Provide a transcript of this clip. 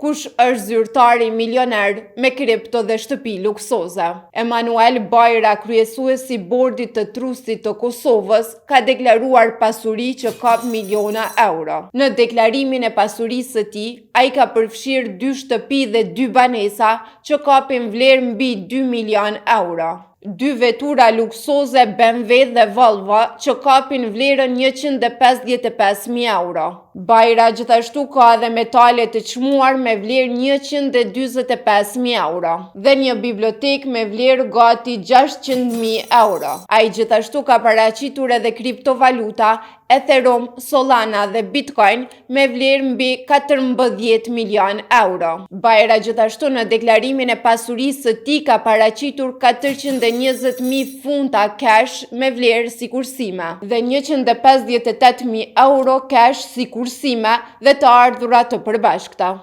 kush është zyrtari milioner me kripto dhe shtëpi luksoze. Emanuel Bajra, kryesuesi i bordit të Trusit të Kosovës, ka deklaruar pasuri që kap miliona euro. Në deklarimin e pasurisë së tij, ai ka përfshirë 2 shtëpi dhe 2 banesa që kapin vlerë mbi 2 milion euro. 2 vetura luksoze BMW dhe Volvo që kapin vlerën 155.000 euro. Bajra gjithashtu ka edhe metale të çmuar me vlerë 145.000 euro dhe një bibliotekë me vlerë gati 600.000 euro. Ai gjithashtu ka paraqitur edhe kriptovaluta, Ethereum, Solana dhe Bitcoin me vlerë mbi 14 milion euro. Bajra gjithashtu në deklarimin e pasurisë së tij ka paraqitur 420.000 funta cash me vlerë si kursime dhe 158.000 euro cash si kursime dhe të ardhurat të përbashkëta.